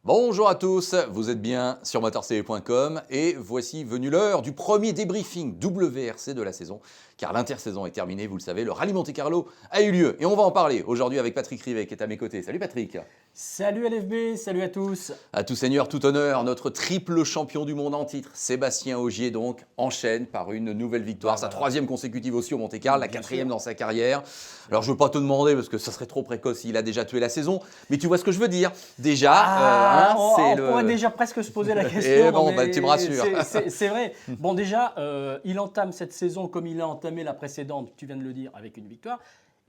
Bonjour à tous, vous êtes bien sur motorcv.com et voici venue l'heure du premier débriefing WRC de la saison, car l'intersaison est terminée, vous le savez, le rallye Monte-Carlo a eu lieu et on va en parler aujourd'hui avec Patrick Rivet qui est à mes côtés. Salut Patrick. Salut LFB, salut à tous. À tout seigneur, tout honneur, notre triple champion du monde en titre, Sébastien Ogier donc, enchaîne par une nouvelle victoire, sa troisième consécutive aussi au Monte-Carlo, la quatrième dans sa carrière. Alors je ne veux pas te demander parce que ça serait trop précoce, il a déjà tué la saison, mais tu vois ce que je veux dire. Déjà, on pourrait déjà presque se poser la question. Et bon, tu me rassures. C'est vrai. Bon déjà, il entame cette saison comme il a entamé la précédente, tu viens de le dire, avec une victoire.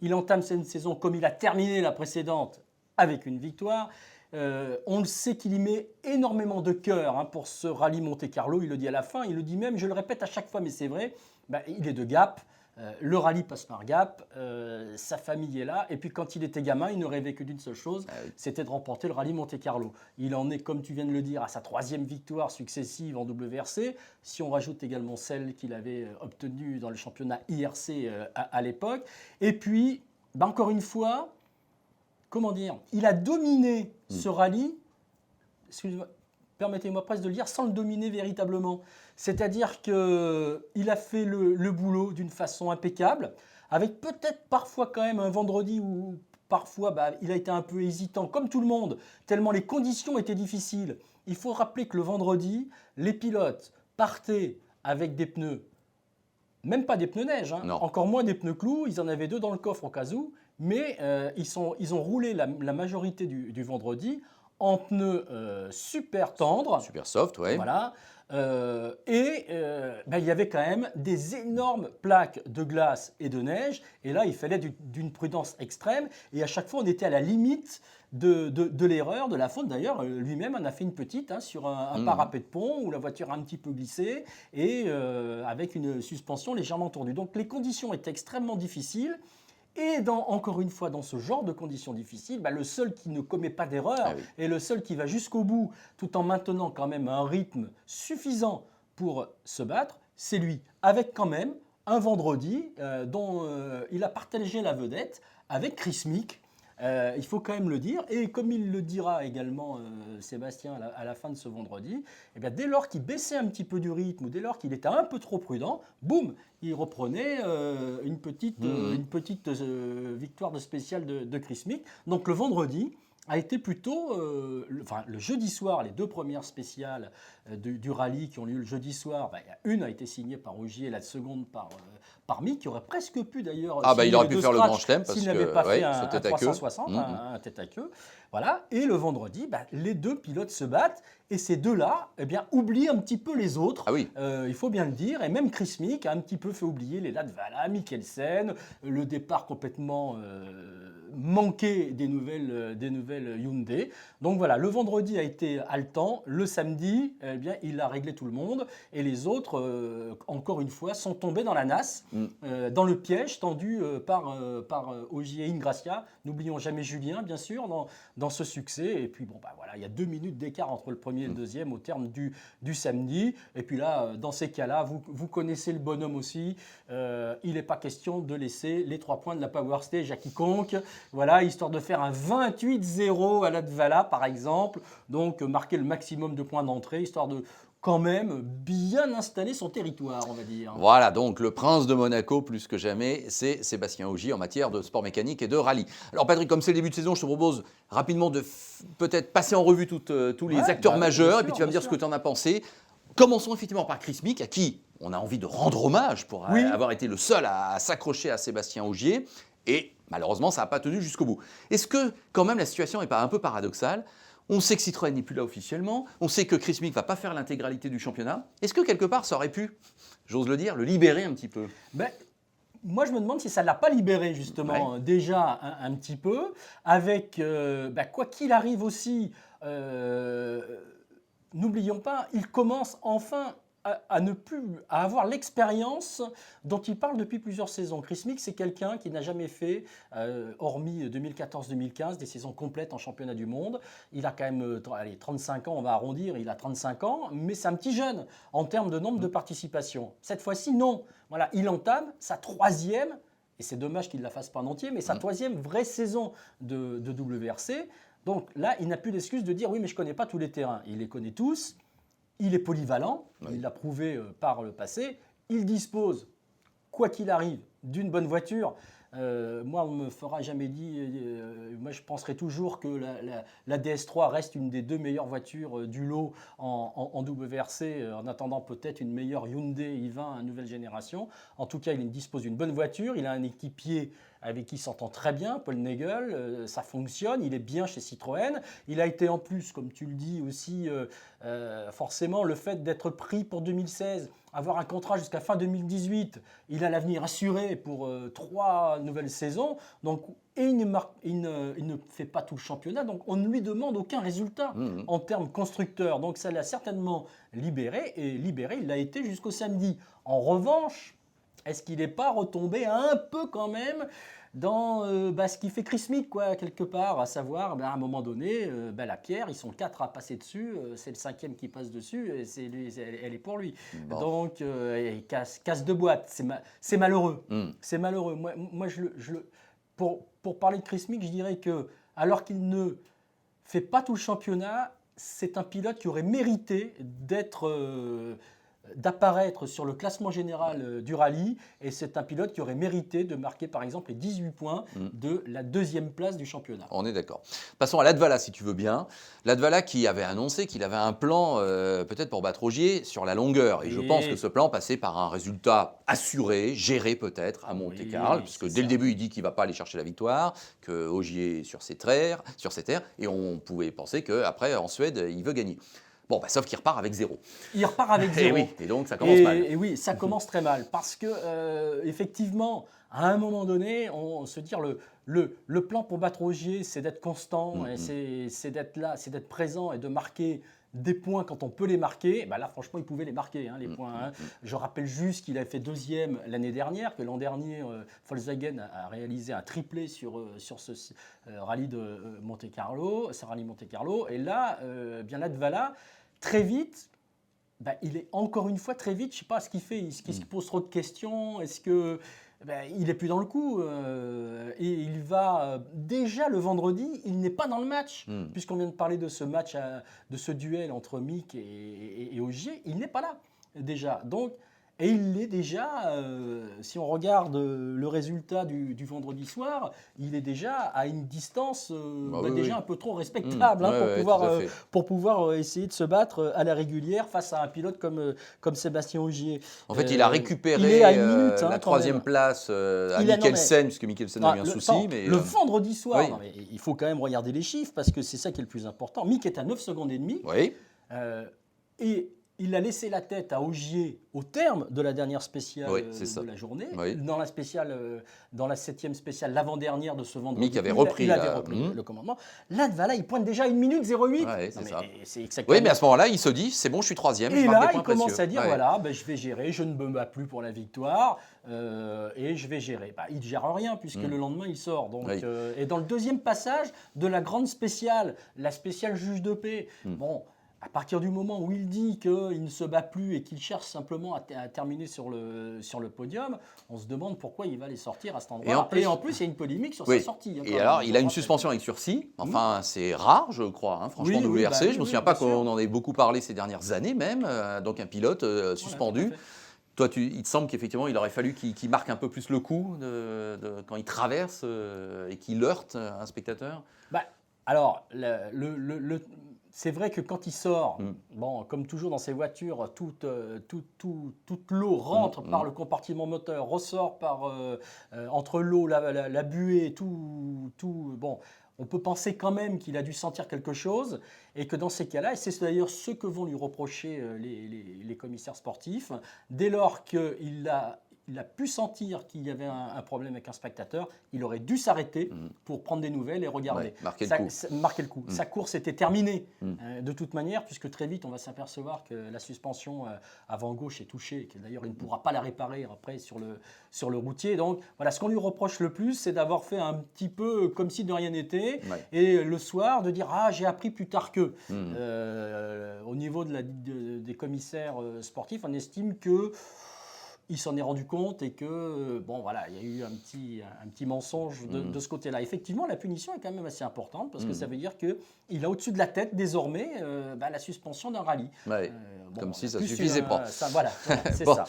Il entame cette saison comme il a terminé la précédente, avec une victoire. On le sait qu'il y met énormément de cœur pour ce rallye Monte-Carlo. Il le dit à la fin, il le dit même, je le répète à chaque fois, mais c'est vrai, il est de Gap. Le rallye passe par Gap, sa famille est là. Et puis quand il était gamin, il ne rêvait que d'une seule chose, c'était de remporter le rallye Monte-Carlo. Il en est, comme tu viens de le dire, à sa troisième victoire successive en WRC. Si on rajoute également celle qu'il avait obtenue dans le championnat IRC à l'époque. Et puis, encore une fois, comment dire, il a dominé ce rallye, permettez-moi presque de le dire, sans le dominer véritablement. C'est-à-dire qu'il a fait le boulot d'une façon impeccable, avec peut-être parfois quand même un vendredi où parfois il a été un peu hésitant, comme tout le monde, tellement les conditions étaient difficiles. Il faut rappeler que le vendredi, les pilotes partaient avec des pneus, même pas des pneus neige, encore moins des pneus clous, ils en avaient deux dans le coffre au cas où, mais ils ont roulé la majorité du vendredi en pneus super tendres. Super soft, oui. Voilà. Il y avait quand même des énormes plaques de glace et de neige. Et là, il fallait d'une prudence extrême. Et à chaque fois, on était à la limite de l'erreur, de la faute. D'ailleurs, lui-même en a fait une petite sur un parapet de pont où la voiture a un petit peu glissé et avec une suspension légèrement tordue. Donc les conditions étaient extrêmement difficiles. Et encore une fois, dans ce genre de conditions difficiles, le seul qui ne commet pas d'erreur et le seul qui va jusqu'au bout, tout en maintenant quand même un rythme suffisant pour se battre, c'est lui. Avec quand même un vendredi dont il a partagé la vedette avec Chris Meek. Il faut quand même le dire. Et comme il le dira également Sébastien à la fin de ce vendredi, dès lors qu'il baissait un petit peu du rythme ou dès lors qu'il était un peu trop prudent, boum, il reprenait une petite victoire de spécial de Chris Meek. Donc le vendredi a été plutôt, le jeudi soir, les deux premières spéciales du rallye qui ont lieu le jeudi soir, une a été signée par Ogier et la seconde par Meek, qui aurait presque pu d'ailleurs il aurait pu faire le grand chelem s'il n'avait pas fait un 360, un tête à queue. Voilà. Et le vendredi, les deux pilotes se battent et ces deux-là oublient un petit peu les autres. Il faut bien le dire. Et même Chris Meek a un petit peu fait oublier les Latvala, Mikkelsen, le départ complètement manqué des nouvelles Hyundai. Donc voilà, le vendredi a été haletant. Le samedi, il a réglé tout le monde. Et les autres, encore une fois, sont tombés dans la nasse, dans le piège tendu par Ogier et Ingracia. N'oublions jamais Julien, bien sûr, dans ce succès. Et puis, il y a 2 minutes d'écart entre le premier et le deuxième au terme du samedi. Et puis là, dans ces cas-là, vous connaissez le bonhomme aussi. Il n'est pas question de laisser les 3 points de la Power Stage à quiconque. Voilà, histoire de faire un 28-0 à Latvala, par exemple. Donc, marquer le maximum de points d'entrée, histoire de quand même bien installer son territoire, on va dire. Voilà, donc le prince de Monaco, plus que jamais, c'est Sébastien Ogier en matière de sport mécanique et de rallye. Alors Patrick, comme c'est le début de saison, je te propose rapidement de peut-être passer en revue tous les acteurs majeurs, et puis tu vas me dire ce que tu en as pensé. Commençons effectivement par Chris Meek, à qui on a envie de rendre hommage pour avoir été le seul à s'accrocher à Sébastien Ogier, et malheureusement, ça n'a pas tenu jusqu'au bout. Est-ce que quand même la situation n'est pas un peu paradoxale ? On sait que Citroën n'est plus là officiellement, on sait que Chris Meek ne va pas faire l'intégralité du championnat. Est-ce que quelque part, ça aurait pu, j'ose le dire, le libérer un petit peu ? Moi, je me demande si ça ne l'a pas libéré, justement, déjà un petit peu, avec, quoi qu'il arrive aussi, n'oublions pas, il commence enfin à avoir l'expérience dont il parle depuis plusieurs saisons. Chris Meek, c'est quelqu'un qui n'a jamais fait, hormis 2014-2015, des saisons complètes en championnat du monde. Il a quand même 35 ans, on va arrondir, il a 35 ans, mais c'est un petit jeune en termes de nombre de participations. Cette fois-ci, non. Voilà, il entame sa 3e, et c'est dommage qu'il ne la fasse pas en entier, mais sa 3e vraie saison de WRC. Donc là, il n'a plus d'excuse de dire oui, mais je ne connais pas tous les terrains. Il les connaît tous, il est polyvalent, il l'a prouvé par le passé, il dispose, quoi qu'il arrive, d'une bonne voiture. Moi, on ne me fera jamais dire, moi je penserai toujours que la DS3 reste une des 2 meilleures voitures du lot en WRC, en attendant peut-être une meilleure Hyundai i20 nouvelle génération. En tout cas, il dispose d'une bonne voiture, il a un équipier avec qui il s'entend très bien, Paul Nagel, ça fonctionne, il est bien chez Citroën. Il a été en plus, comme tu le dis aussi, forcément le fait d'être pris pour 2016, avoir un contrat jusqu'à fin 2018, il a l'avenir assuré pour 3 nouvelles saisons. Donc, et il ne fait pas tout le championnat, donc on ne lui demande aucun résultat en termes constructeurs. Donc ça l'a certainement libéré, et libéré, il l'a été jusqu'au samedi. En revanche, est-ce qu'il n'est pas retombé un peu quand même dans ce qui fait Chris Meek, quoi, quelque part, à savoir, à un moment donné, la pierre, ils sont 4 à passer dessus, c'est le 5e qui passe dessus, et elle est pour lui. Bon. Donc, il casse 2 boîtes, c'est malheureux. C'est malheureux. Moi pour parler de Chris Meek, je dirais que, alors qu'il ne fait pas tout le championnat, c'est un pilote qui aurait mérité d'apparaître sur le classement général du rallye, et c'est un pilote qui aurait mérité de marquer par exemple les 18 points de la 2e place du championnat. On est d'accord. Passons à Latvala si tu veux bien. Latvala qui avait annoncé qu'il avait un plan peut-être pour battre Ogier sur la longueur, et je pense que ce plan passait par un résultat assuré, géré peut-être à Monte-Carlo, puisque dès le début il dit qu'il ne va pas aller chercher la victoire, que Ogier est sur ses terres, et on pouvait penser qu'après en Suède il veut gagner. Bon, sauf qu'il repart avec 0. Il repart avec 0. Et oui, et donc ça commence mal. Et oui, ça commence très mal. Parce que, effectivement, à un moment donné, on se dit le plan pour battre Ogier, c'est d'être constant, et c'est d'être là, c'est d'être présent et de marquer des points quand on peut les marquer. Là, franchement, il pouvait les marquer, les points. Je rappelle juste qu'il a fait 2e l'année dernière, que l'an dernier, Volkswagen a réalisé un triplé sur ce rallye de Monte-Carlo, ce rallye Monte-Carlo. Et là, Latvala, très vite, il est encore une fois très vite, je ne sais pas ce qu'il fait, est-ce qu'il pose trop de questions, est-ce que il n'est plus dans le coup, et il va déjà le vendredi, il n'est pas dans le match, puisqu'on vient de parler de ce match, de ce duel entre Meek et Ogier, il n'est pas là déjà. Donc, et il est déjà, si on regarde le résultat du vendredi soir, il est déjà à une distance déjà un peu trop respectable pour pouvoir essayer de se battre à la régulière face à un pilote comme Sébastien Ogier. En fait, il a récupéré la 3e place à Mikkelsen, puisque Mikkelsen a eu un souci. Le vendredi soir, il faut quand même regarder les chiffres, parce que c'est ça qui est le plus important. Mick est à 9 secondes et demie. Et il a laissé la tête à Ogier au terme de la dernière spéciale de la journée. Dans la 7e spéciale, l'avant-dernière de ce vendredi. Mick avait repris, le commandement. Latvala, il pointe déjà 1 minute 08. C'est exactement. Oui, mais à ce moment-là, il se dit, c'est bon, je suis 3e. Et là, il commence à dire, je vais gérer, je ne me bats plus pour la victoire, et je vais gérer. Il ne gère rien, puisque le lendemain, il sort. Donc, et dans le 2e passage de la grande spéciale, la spéciale juge de paix, à partir du moment où il dit qu'il ne se bat plus et qu'il cherche simplement à terminer sur le podium, on se demande pourquoi il va les sortir à cet endroit. Et en plus, il y a une polémique sur sa sortie. Et alors, il a une suspension avec sursis. Enfin, c'est rare, je crois, franchement, WRC. Je ne me souviens pas qu'on en ait beaucoup parlé ces dernières années même. Donc, un pilote suspendu. Toi, il te semble qu'effectivement, il aurait fallu qu'il marque un peu plus le coup quand il traverse et qu'il heurte un spectateur. Alors, c'est vrai que quand il sort, comme toujours dans ces voitures, toute l'eau rentre par le compartiment moteur, ressort entre l'eau, la buée, tout. On peut penser quand même qu'il a dû sentir quelque chose, et que dans ces cas-là, et c'est d'ailleurs ce que vont lui reprocher les commissaires sportifs, dès lors qu'il a pu sentir qu'il y avait un problème avec un spectateur, il aurait dû s'arrêter pour prendre des nouvelles et regarder. Marquer le coup. Sa course était terminée de toute manière, puisque très vite on va s'apercevoir que la suspension avant gauche est touchée, et que d'ailleurs il ne pourra pas la réparer après sur le routier. Donc voilà, ce qu'on lui reproche le plus, c'est d'avoir fait un petit peu comme si de rien n'était, et le soir de dire j'ai appris plus tard que. Au niveau des commissaires sportifs, on estime que il s'en est rendu compte et que, bon, voilà, il y a eu un petit mensonge de ce côté-là. Effectivement, la punition est quand même assez importante parce que ça veut dire qu'il a au-dessus de la tête, désormais, la suspension d'un rallye. Ouais, Bon, comme si ça plus suffisait pas. Voilà, c'est Bon. ça.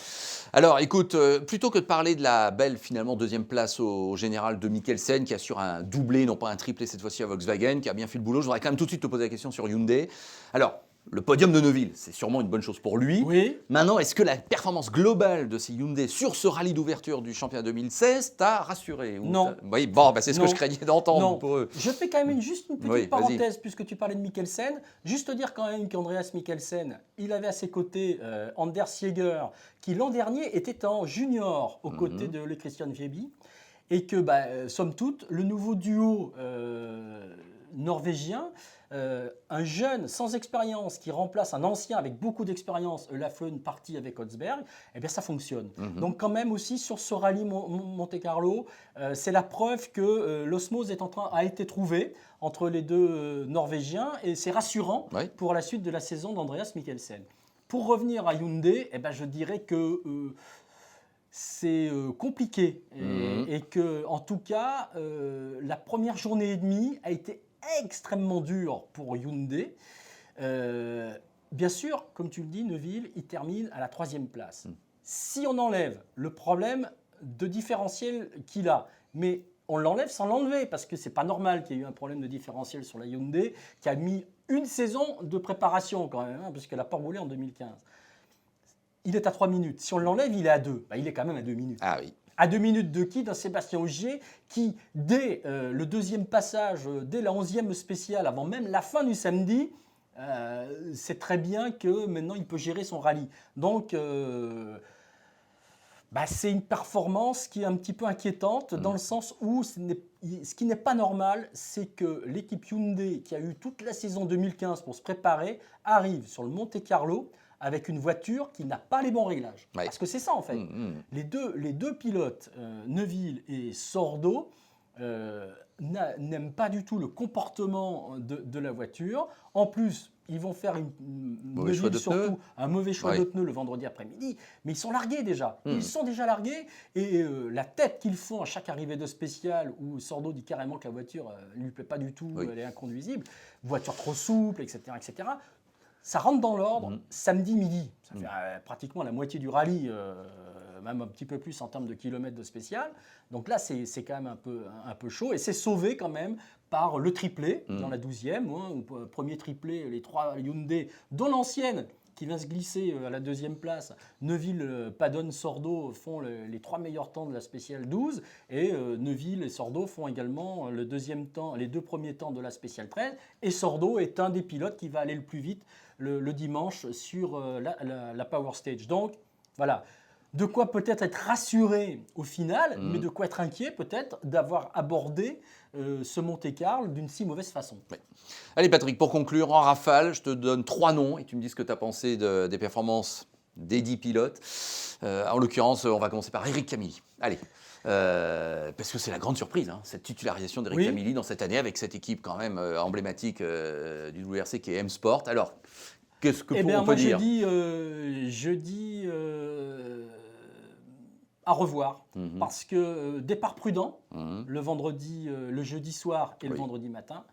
Alors, écoute, plutôt que de parler de la belle, finalement, deuxième place au général de Mikkelsen, qui assure un doublé, non pas un triplé cette fois-ci à Volkswagen, qui a bien fait le boulot, je voudrais quand même tout de suite te poser la question sur Hyundai. Alors, le podium de Neuville, c'est sûrement une bonne chose pour lui. Oui. Maintenant, est-ce que la performance globale de ces Hyundai sur ce rallye d'ouverture du championnat 2016 t'a rassuré ou Non. Oui, bon, bah, c'est ce que Non. je craignais d'entendre Non. pour eux. Je fais quand même juste une petite Oui, vas-y. parenthèse, puisque tu parlais de Mikkelsen. Juste te dire quand même qu'Andreas Mikkelsen, il avait à ses côtés Anders Jäger, qui l'an dernier était en junior aux côtés de Le Christian Viebi. Et que, somme toute, le nouveau duo norvégien, un jeune sans expérience qui remplace un ancien avec beaucoup d'expérience, Lafleur parti avec Holzberg, eh bien ça fonctionne. Donc quand même aussi sur ce rallye Monte-Carlo, c'est la preuve que l'osmose a été trouvée entre les deux Norvégiens et c'est rassurant pour la suite de la saison d'Andreas Mikkelsen. Pour revenir à Hyundai, eh ben, je dirais que c'est compliqué et que, en tout cas, la première journée et demie a été extrêmement dure pour Hyundai. Bien sûr, comme tu le dis, Neuville, il termine à la 3e place. Si on enlève le problème de différentiel qu'il a, mais on l'enlève sans l'enlever, parce que c'est pas normal qu'il y ait eu un problème de différentiel sur la Hyundai, qui a mis une saison de préparation quand même, puisqu'elle n'a pas roulé en 2015. Il est à 3 minutes. Si on l'enlève, il est à 2. Il est quand même à 2 minutes. Ah oui. À 2 minutes de qui? D'un Sébastien Ogier qui, dès le deuxième passage, dès la 11e spéciale, avant même la fin du samedi, sait très bien que maintenant il peut gérer son rallye. Donc, c'est une performance qui est un petit peu inquiétante dans le sens où ce qui n'est pas normal, c'est que l'équipe Hyundai, qui a eu toute la saison 2015 pour se préparer, arrive sur le Monte-Carlo avec une voiture qui n'a pas les bons réglages. Ouais. Parce que c'est ça en fait. Les deux pilotes, Neuville et Sordo, n'aiment pas du tout le comportement de la voiture. En plus, ils vont faire un mauvais choix de pneus le vendredi après-midi, mais ils sont largués déjà. Ils sont déjà largués et la tête qu'ils font à chaque arrivée de spécial où Sordo dit carrément que la voiture ne lui plaît pas du tout, elle est inconduisible, voiture trop souple, etc. etc. Ça rentre dans l'ordre samedi midi. Ça fait pratiquement la moitié du rallye, même un petit peu plus en termes de kilomètres de spécial. Donc là, c'est quand même un peu chaud. Et c'est sauvé quand même par le triplé dans la 12e. Premier triplé, les 3 Hyundai, dont l'ancienne qui vient se glisser à la 2e place. Neuville, Padon, Sordo font les 3 meilleurs temps de la spéciale 12. Et Neuville et Sordo font également les 2 premiers temps de la spéciale 13. Et Sordo est un des pilotes qui va aller le plus vite le dimanche sur la Power Stage. Donc, voilà. De quoi peut-être être rassuré au final, mais de quoi être inquiet peut-être d'avoir abordé ce Monte-Carlo d'une si mauvaise façon. Ouais. Allez Patrick, pour conclure, en rafale, je te donne 3 noms et tu me dis ce que tu as pensé des performances des 10 pilotes. En l'occurrence, on va commencer par Eric Camilli. Allez, parce que c'est la grande surprise, cette titularisation d'Eric Camilli dans cette année avec cette équipe quand même emblématique du WRC qui est M-Sport. Alors, qu'est-ce que on peut dire? Je dis à revoir, parce que départ prudent, le jeudi soir et le vendredi matin,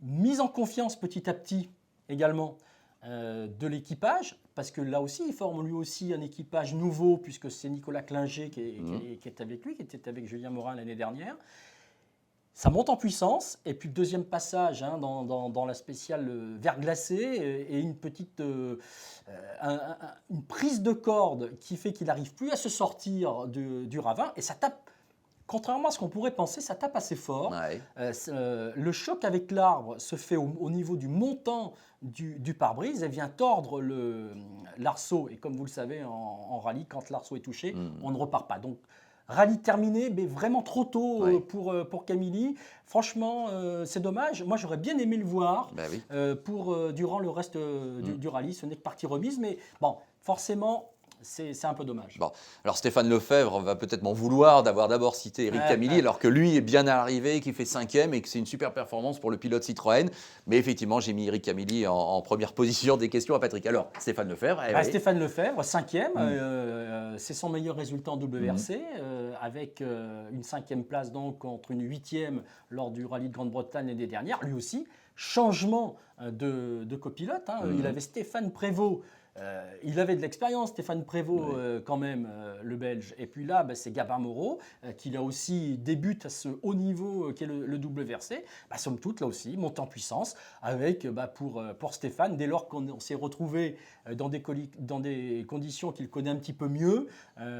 mise en confiance petit à petit également de l'équipage, parce que là aussi, il forme lui aussi un équipage nouveau, puisque c'est Nicolas Klinger qui est avec lui, qui était avec Julien Morin l'année dernière. Ça monte en puissance, et puis le deuxième passage dans la spéciale verglacée et une petite une prise de corde qui fait qu'il n'arrive plus à se sortir du ravin, et ça tape, contrairement à ce qu'on pourrait penser, ça tape assez fort. Le choc avec l'arbre se fait au niveau du montant du pare-brise, elle vient tordre l'arceau, et comme vous le savez en rallye, quand l'arceau est touché, on ne repart pas. Donc, rallye terminé, mais vraiment trop tôt pour Camilli. Franchement, c'est dommage. Moi, j'aurais bien aimé le voir durant le reste du rallye. Ce n'est que partie remise. Mais bon, forcément, c'est un peu dommage. Bon, alors Stéphane Lefebvre va peut-être m'en vouloir d'avoir d'abord cité Eric Camilli, alors que lui est bien à l'arrivée, qui fait 5e et que c'est une super performance pour le pilote Citroën. Mais effectivement, j'ai mis Eric Camilli en première position des questions à Patrick. Alors, Stéphane Lefebvre. Stéphane Lefebvre, 5e, c'est son meilleur résultat en WRC, avec une 5e place donc contre une 8e lors du rallye de Grande-Bretagne l'année dernière. Lui aussi, changement de copilote. Il avait Stéphane Prévost. Il avait de l'expérience, Stéphane Prévost, quand même, le Belge. Et puis là, c'est Gabin Moreau, qui là aussi débute à ce haut niveau qu'est le WRC. Somme toute, là aussi, monte en puissance avec, pour Stéphane, dès lors qu'on s'est retrouvé dans des conditions qu'il connaît un petit peu mieux,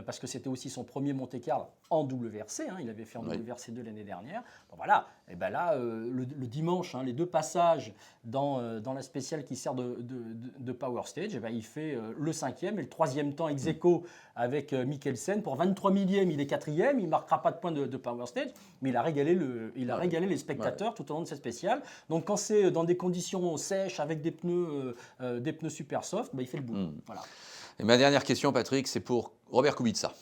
parce que c'était aussi son premier Monte-Carlo en WRC. Il avait fait en WRC 2 l'année dernière. Donc voilà, et là, le dimanche, les 2 passages dans la spéciale qui sert de Power Stage, il fait le 5e et le 3e temps ex aequo avec Mikkelsen. Pour 23 millième, il est 4e. Il ne marquera pas de points de Power Stage, mais il a régalé les spectateurs tout au long de cette spéciale. Donc quand c'est dans des conditions sèches avec des pneus super soft, il fait le boulot. Voilà. Et ma dernière question, Patrick, c'est pour Robert Kubica.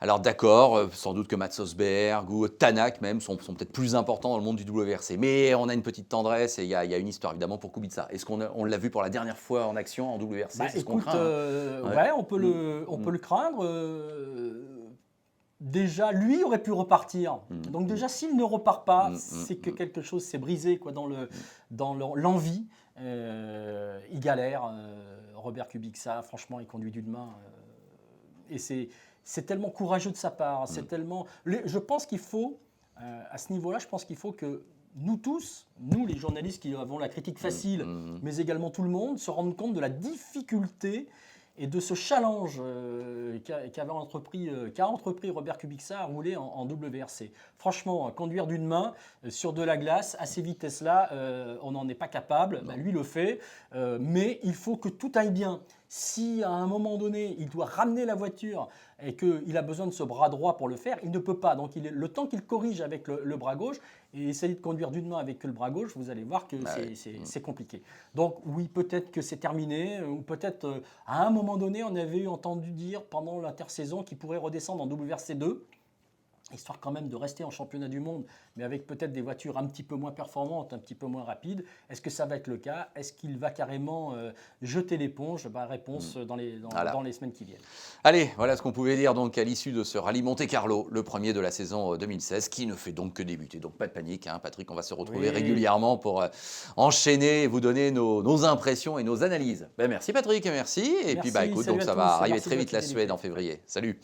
Alors d'accord, sans doute que Mats Rosberg ou Tanak même sont peut-être plus importants dans le monde du WRC. Mais on a une petite tendresse et il y a une histoire évidemment pour Kubica. Est-ce qu'on l'a vu pour la dernière fois en action en WRC? C'est ce qu'on craint. On peut le craindre. Déjà, lui aurait pu repartir. Donc déjà, s'il ne repart pas, c'est que quelque chose s'est brisé dans l'envie. Il galère. Robert Kubica, franchement, il conduit d'une main. Et c'est tellement courageux de sa part. Je pense qu'il faut, à ce niveau-là, que nous tous, nous les journalistes qui avons la critique facile, mais également tout le monde, se rendent compte de la difficulté et de ce challenge qu'a entrepris Robert Kubica à rouler en WRC. Franchement, conduire d'une main sur de la glace à ces vitesses-là, on n'en est pas capable. Lui le fait, mais il faut que tout aille bien. Si à un moment donné, il doit ramener la voiture et qu'il a besoin de ce bras droit pour le faire, il ne peut pas. Donc le temps qu'il corrige avec le bras gauche et essayer de conduire d'une main avec le bras gauche, vous allez voir que c'est compliqué. Donc oui, peut-être que c'est terminé, ou peut-être à un moment donné, on avait entendu dire pendant l'intersaison qu'il pourrait redescendre en WRC 2. Histoire quand même de rester en championnat du monde, mais avec peut-être des voitures un petit peu moins performantes, un petit peu moins rapides. Est-ce que ça va être le cas? Est-ce qu'il va carrément jeter l'éponge? Réponse dans les semaines qui viennent. Allez, voilà ce qu'on pouvait dire donc à l'issue de ce rallye Monte-Carlo, le premier de la saison 2016, qui ne fait donc que débuter. Donc pas de panique, Patrick, on va se retrouver régulièrement pour enchaîner et vous donner nos impressions et nos analyses. Merci Patrick, merci. Et puis écoute, donc ça va arriver très vite la Suède en février. Salut.